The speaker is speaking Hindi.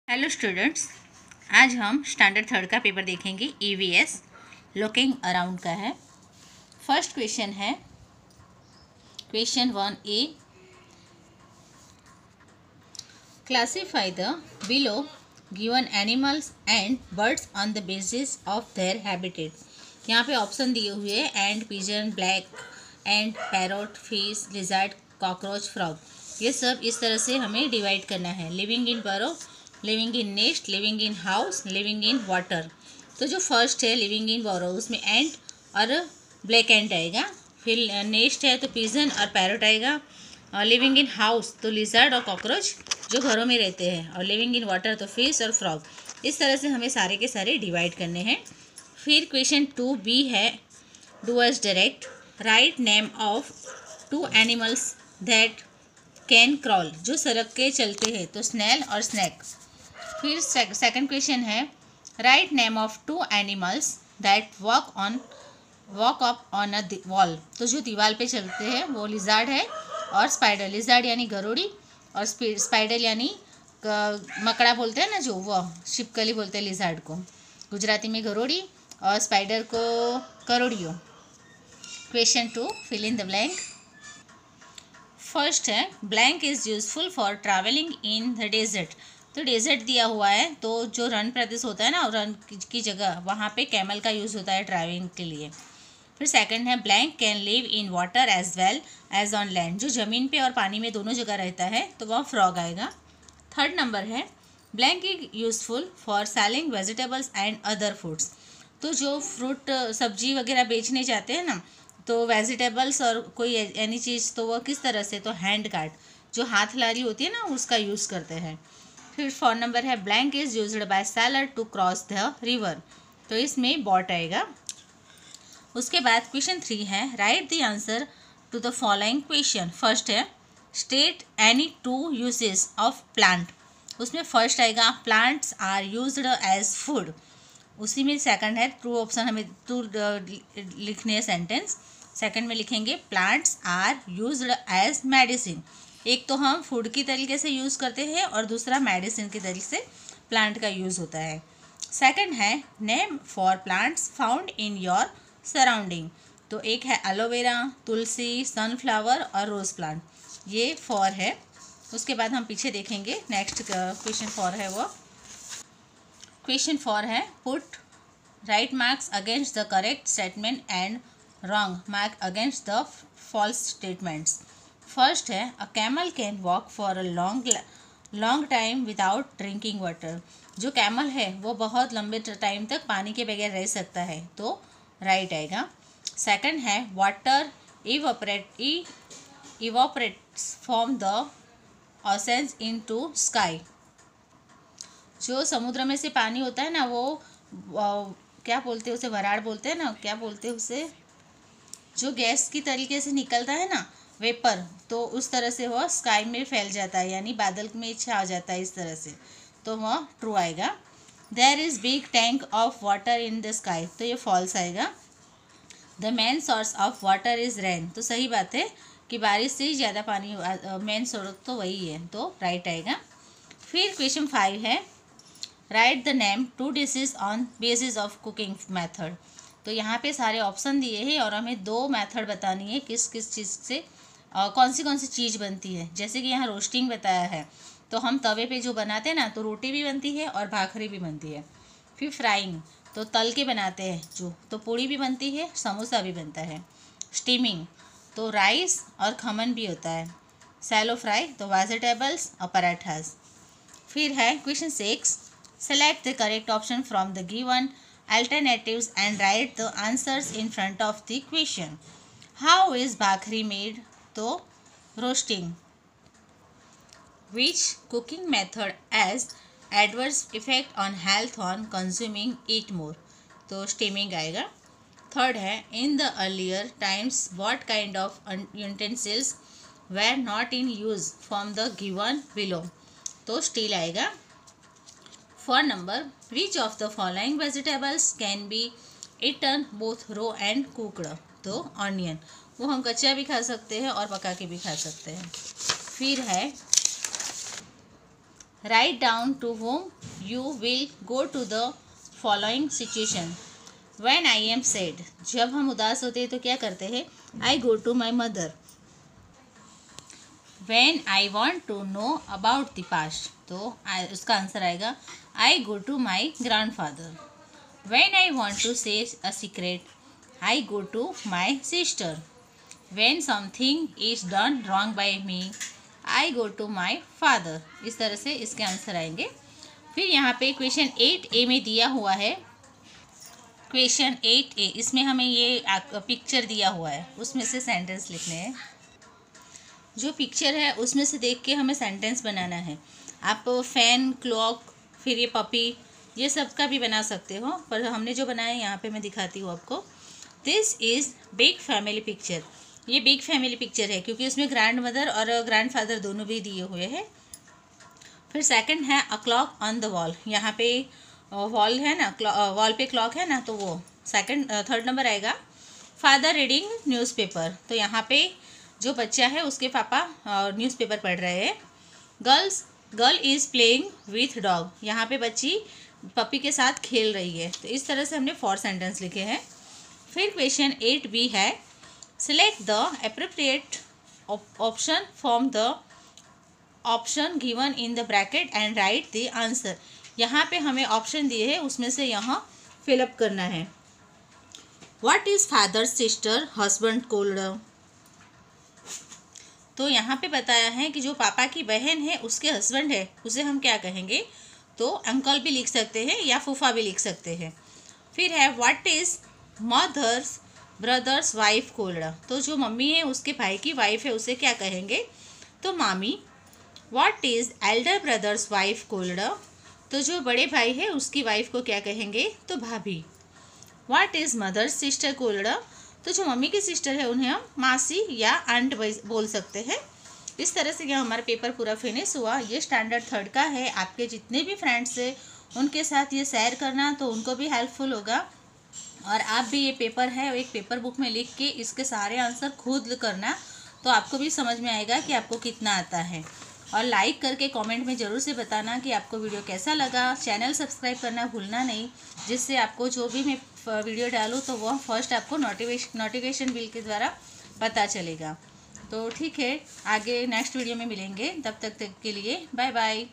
हेलो स्टूडेंट्स, आज हम स्टैंडर्ड थर्ड का पेपर देखेंगे। ईवीएस लुकिंग अराउंड का है। फर्स्ट क्वेश्चन है question 1A। Classify the below given animals and birds on the basis of their habitat. यहाँ पे ऑप्शन दिए हुए हैं and, pigeon, black and, parrot, fish, lizard, cockroach, frog. ये सब इस तरह से हमें डिवाइड करना है। लिविंग इन बरो, living in nest, living in house, living in water. तो जो फर्स्ट है लिविंग इन बोरो, उसमें एंट और ब्लैक एंट आएगा। फिर नेस्ट है तो पिजन और पैरोट आएगा। और लिविंग इन हाउस तो लिजर्ड और कॉकरोच जो घरों में रहते हैं। और लिविंग इन वाटर तो फिश और फ्रॉग। इस तरह से हमें सारे के सारे डिवाइड करने हैं। फिर क्वेश्चन 2B है do us direct. Write name of 2 animals that can crawl, जो सड़क के चलते हैं तो स्नेल और स्नैक। फिर सेकंड क्वेश्चन है write name of 2 animals that walk up on a wall. तो जो दीवार पे चलते हैं वो लिजर्ड है और स्पाइडर। लिजर्ड यानी गरोड़ी और स्पाइडर यानी मकड़ा बोलते हैं ना, जो वो छिपकली बोलते हैं लिजर्ड को गुजराती में गरोड़ी, और स्पाइडर को करोड़ियो। Question 2 fill in the blank. First है blank is useful for travelling in the desert. तो डेजर्ट दिया हुआ है, तो जो रन प्रदेश होता है ना, रन की जगह वहाँ पे कैमल का यूज़ होता है ड्राइविंग के लिए। फिर सेकंड है blank can live in water as well as on land. जो ज़मीन पे और पानी में दोनों जगह रहता है तो वह फ्रॉग आएगा। थर्ड नंबर है blank is useful for selling vegetables and other foods. तो जो फ्रूट सब्जी वगैरह बेचने जाते हैं ना, तो वेजिटेबल्स और कोई एनी चीज़, तो वह किस तरह से, तो हैंड कार्ट, जो हाथ लारी होती है ना, उसका यूज़ करते हैं। फिर 4 नंबर है blank is used by sailor to cross the river. तो इसमें बॉट आएगा। उसके बाद क्वेश्चन 3 है write the answer to the following question. First है state any 2 uses of plant. उसमें फर्स्ट आएगा plants are used as food. उसी में सेकंड है ट्रू ऑप्शन, हमें ट्रू लिखने है सेंटेंस। सेकंड में लिखेंगे plants are used as medicine. एक तो हम फूड की तरीके से यूज़ करते हैं और दूसरा मेडिसिन की तरीके से प्लांट का यूज़ होता है। सेकंड है name for plants found in your surrounding. तो एक है एलोवेरा, तुलसी, सनफ्लावर और रोज़ प्लांट। ये 4 है। उसके बाद हम पीछे देखेंगे। नेक्स्ट क्वेश्चन 4 है वो क्वेश्चन 4 है put right marks against the correct statement and wrong mark against the false statements. First है a camel can walk for a long time without drinking water. जो कैमल है वो बहुत लंबे टाइम तक पानी के बगैर रह सकता है, तो राइट आएगा। सेकंड है water evaporates from the oceans into sky. जो समुद्र में से पानी होता है ना, वो क्या बोलते हैं उसे, वराड़ बोलते हैं ना, क्या बोलते हैं उसे, जो गैस की तरीके से निकलता है ना, वेपर, तो उस तरह से वह स्काई में फैल जाता है, यानी बादल में छा जाता है इस तरह से, तो वह ट्रू आएगा। There is big tank of water in the sky. तो ये फॉल्स आएगा। The main source of water is rain. तो सही बात है कि बारिश से ही ज़्यादा पानी, मेन सोर्स तो वही है, तो राइट आएगा। फिर क्वेश्चन 5 है write the name 2 dishes on basis of cooking method. तो यहाँ पे सारे ऑप्शन दिए हैं और हमें 2 मेथड बतानी है किस किस चीज़ से कौन सी चीज़ बनती है। जैसे कि यहाँ रोस्टिंग बताया है, तो हम तवे पे जो बनाते हैं ना, तो रोटी भी बनती है और भाखरी भी बनती है। फिर फ्राइंग, तो तल के बनाते हैं जो, तो पूड़ी भी बनती है, समोसा भी बनता है। स्टीमिंग, तो राइस और खमन भी होता है। सैलो फ्राई, तो वेजिटेबल्स और पराठास। फिर है question 6 select the correct option from the given alternatives and write the answers in front of the question. How is bhakri made? तो roasting. Which cooking method has adverse effect on health on consuming it more? तो steaming आएगा। थर्ड है in the earlier times what kind of utensils were not in use from the given below? तो steel आएगा। 4 number which of the following vegetables can be eaten both raw and cooked? तो ऑनियन, वो हम कच्चा भी खा सकते हैं और पका के भी खा सकते हैं। फिर है write down to whom you will go to the following situation. When I am sad, जब हम उदास होते हैं तो क्या करते हैं? I go to my mother. When I want to know about the past, तो उसका आंसर आएगा I go to my grandfather. When I want to say a secret, I go to my sister. When something is done wrong by me, I go to my father. इस तरह से इसके आंसर आएंगे. फिर यहाँ पे क्वेश्चन 8A में दिया हुआ है. क्वेश्चन 8A, इसमें हमें ये पिक्चर दिया हुआ है, उसमें से सेंटेंस लिखने हैं. जो पिक्चर है उसमें से देख के हमें सेंटेंस बनाना है. आप फैन, क्लॉक, फिर ये पपी, ये सब का भी बना सकते हो, पर हमने जो बनाया है यहाँ पे मैं दिखाती हूँ आपको. This is big family picture. ये बिग फैमिली पिक्चर है क्योंकि उसमें ग्रैंड मदर और ग्रैंड फादर दोनों भी दिए हुए हैं. फिर सेकंड है a clock on the wall. यहाँ पे वॉल है ना, वॉल पे क्लॉक है ना, तो वो थर्ड नंबर आएगा. Father reading newspaper. तो यहाँ पे जो बच्चा है उसके पापा न्यूज़पेपर पढ़ रहे हैं. Girl is playing with dog. यहाँ पे बच्ची पपी के साथ खेल रही है. तो इस तरह से हमने 4 सेंटेंस लिखे हैं. फिर क्वेश्चन 8B है. Select the appropriate option from the option given in the bracket and right the answer. यहाँ पे हमें ऑप्शन दिए हैं, उसमें से यहाँ फिलअप करना है. What is father sister husband cold. तो यहाँ पे बताया है कि जो पापा की बहन है उसके हस्बैंड है उसे हम क्या कहेंगे. तो अंकल भी लिख सकते हैं या फूफा भी लिख सकते हैं. फिर है what is mother's brother's wife called. तो जो मम्मी है उसके भाई की वाइफ है उसे क्या कहेंगे, तो मामी. What is Elder brothers wife called. तो जो बड़े भाई है उसकी वाइफ को क्या कहेंगे, तो भाभी. What is mother's sister called. तो जो मम्मी की सिस्टर है उन्हें हम मासी या आंट बोल सकते हैं. इस तरह से यहाँ हमारा पेपर पूरा फिनिश हुआ. ये स्टैंडर्ड 3rd का है. आपके जितने भी फ्रेंड्स हैं उनके साथ ये शेयर करना, तो उनको भी हेल्पफुल होगा. और आप भी ये पेपर है एक पेपर बुक में लिख के इसके सारे आंसर खुद करना, तो आपको भी समझ में आएगा कि आपको कितना आता है. और लाइक करके कमेंट में ज़रूर से बताना कि आपको वीडियो कैसा लगा. चैनल सब्सक्राइब करना भूलना नहीं, जिससे आपको जो भी मैं वीडियो डालूँ तो वह फर्स्ट आपको नोटिफिकेशन बिल के द्वारा पता चलेगा. तो ठीक है, आगे नेक्स्ट वीडियो में मिलेंगे. तब तक के लिए बाय बाय.